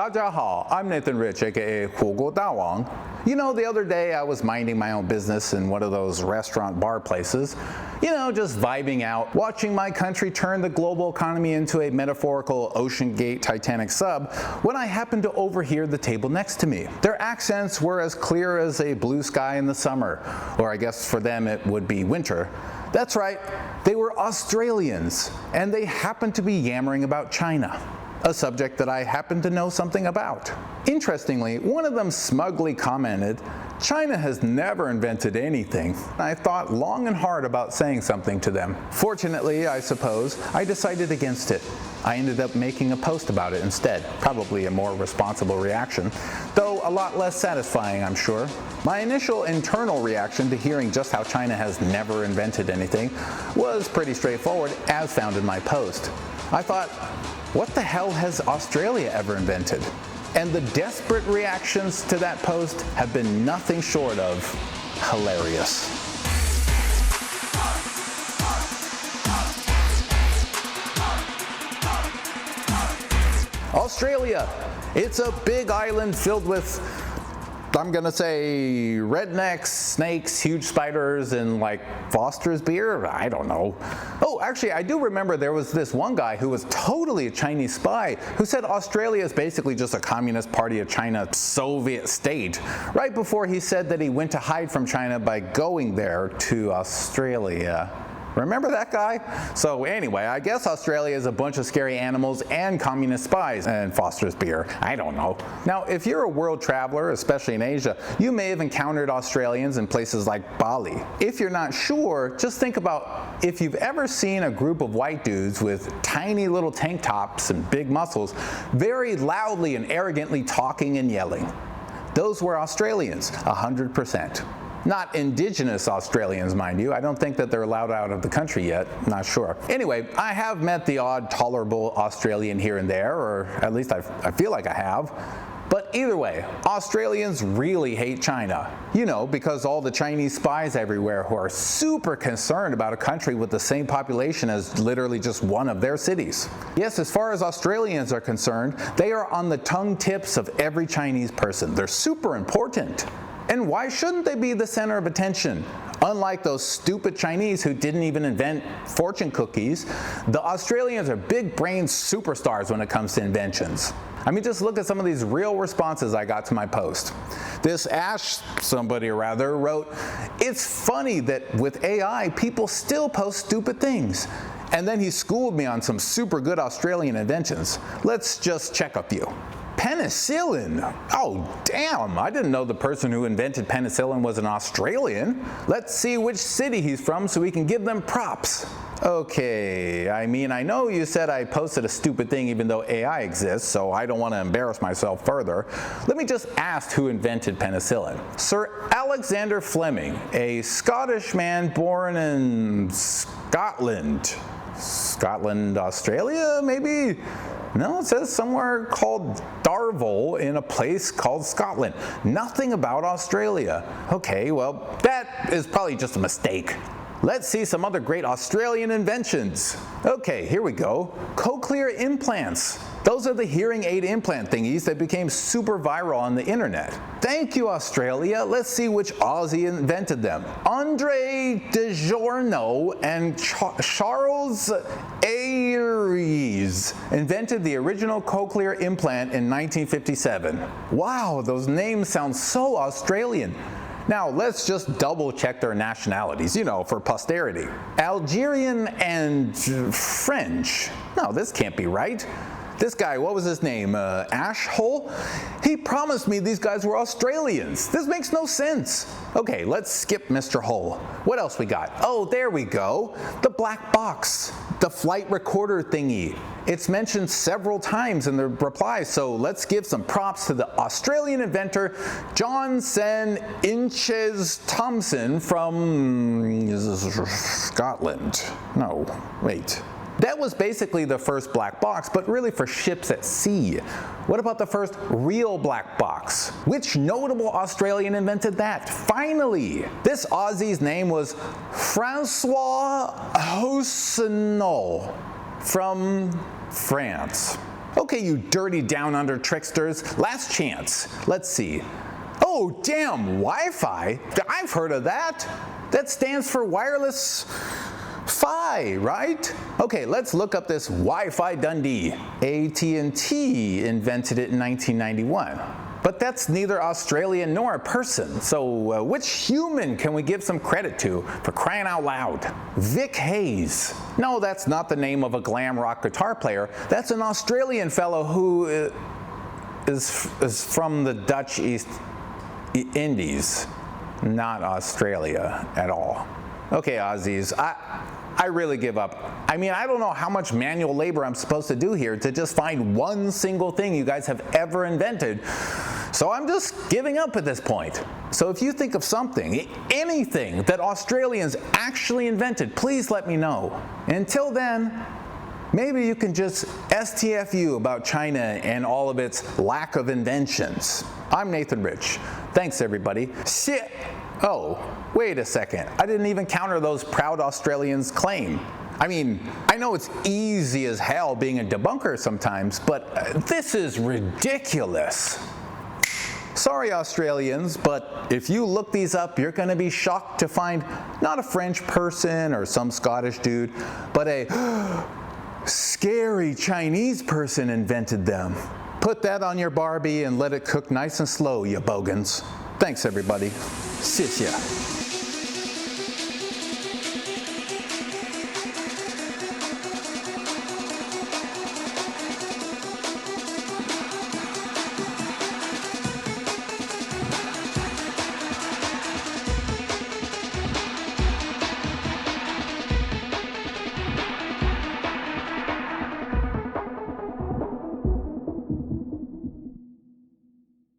大家好, I'm Nathan Rich, aka 火锅大王. You know, the other day I was minding my own business in one of those restaurant bar places. You know, just vibing out, watching my country turn the global economy into a metaphorical Ocean Gate Titanic sub, when I happened to overhear the table next to me. Their accents were as clear as a blue sky in the summer, or I guess for them it would be winter. That's right, they were Australians, and they happened to be yammering about China, a subject that I happen to know something about. Interestingly, one of them smugly commented, "China has never invented anything." I thought long and hard about saying something to them. Fortunately, I suppose, I decided against it. I ended up making a post about it instead, probably a more responsible reaction, though a lot less satisfying, I'm sure. My initial internal reaction to hearing just how China has never invented anything was pretty straightforward, as found in my post. I thought, what the hell has Australia ever invented? And the desperate reactions to that post have been nothing short of hilarious. Australia, it's a big island filled with, I'm gonna say, rednecks, snakes, huge spiders, and like Foster's beer? I don't know. Oh, actually, I do remember there was this one guy who was totally a Chinese spy who said Australia is basically just a Communist Party of China Soviet state, right before he said that he went to hide from China by going there to Australia. Remember that guy? So anyway, I guess Australia is a bunch of scary animals and communist spies and Foster's beer. I don't know. Now, if you're a world traveler, especially in Asia, you may have encountered Australians in places like Bali. If you're not sure, just think about if you've ever seen a group of white dudes with tiny little tank tops and big muscles, very loudly and arrogantly talking and yelling. Those were Australians, 100%. Not indigenous Australians, mind you. I don't think that they're allowed out of the country yet. Not sure. Anyway, I have met the odd tolerable Australian here and there, or at least I feel like I have. But either way, Australians really hate China. You know, because all the Chinese spies everywhere who are super concerned about a country with the same population as literally just one of their cities. Yes, as far as Australians are concerned, they are on the tongue tips of every Chinese person. They're super important. And why shouldn't they be the center of attention? Unlike those stupid Chinese who didn't even invent fortune cookies, the Australians are big-brained superstars when it comes to inventions. I mean, just look at some of these real responses I got to my post. This Ash somebody or rather wrote, "It's funny that with AI, people still post stupid things." And then he schooled me on some super good Australian inventions. Let's just check a few. Penicillin. Oh, damn, I didn't know the person who invented penicillin was an Australian. Let's see which city he's from so we can give them props. Okay, I mean, I know you said I posted a stupid thing even though AI exists, so I don't want to embarrass myself further. Let me just ask who invented penicillin. Sir Alexander Fleming, a Scottish man born in Scotland. Scotland, Australia, maybe? No, it says somewhere called Darvel in a place called Scotland. Nothing about Australia. Okay, well, that is probably just a mistake. Let's see some other great Australian inventions. Okay, here we go. Cochlear implants. Those are the hearing aid implant thingies that became super viral on the internet. Thank you, Australia. Let's see which Aussie invented them. Andre DiGiorno and Charles Ayres invented the original cochlear implant in 1957. Wow, those names sound so Australian. Now, let's just double check their nationalities, you know, for posterity. Algerian and French. No, this can't be right. This guy, what was his name? Ash Hole? He promised me these guys were Australians. This makes no sense. Okay, let's skip Mr. Hole. What else we got? Oh, there we go. The black box. The flight recorder thingy. It's mentioned several times in the replies, so let's give some props to the Australian inventor John Sen Inches Thompson from Scotland. No, wait. That was basically the first black box, but really for ships at sea. What about the first real black box? Which notable Australian invented that? Finally! This Aussie's name was Francois Houssenot from France. Okay, you dirty down under tricksters, last chance. Let's see. Oh, damn, Wi-Fi? I've heard of that. That stands for wireless Fi, right? Okay, let's look up this Wi-Fi Dundee. AT&T invented it in 1991. But that's neither Australian nor a person, so which human can we give some credit to, for crying out loud? Vic Hayes. No, that's not the name of a glam rock guitar player. That's an Australian fellow who is from the Dutch East Indies, not Australia at all. Okay, Aussies, I really give up. I mean, I don't know how much manual labor I'm supposed to do here to just find one single thing you guys have ever invented. So I'm just giving up at this point. So if you think of something, anything that Australians actually invented, please let me know. Until then, maybe you can just STFU about China and all of its lack of inventions. I'm Nathan Rich. Thanks, everybody. Shit. Oh, wait a second. I didn't even counter those proud Australians' claim. I mean, I know it's easy as hell being a debunker sometimes, but this is ridiculous. Sorry, Australians, but if you look these up, you're going to be shocked to find not a French person or some Scottish dude, but a scary Chinese person invented them. Put that on your Barbie and let it cook nice and slow, you bogans. Thanks, everybody. 谢谢。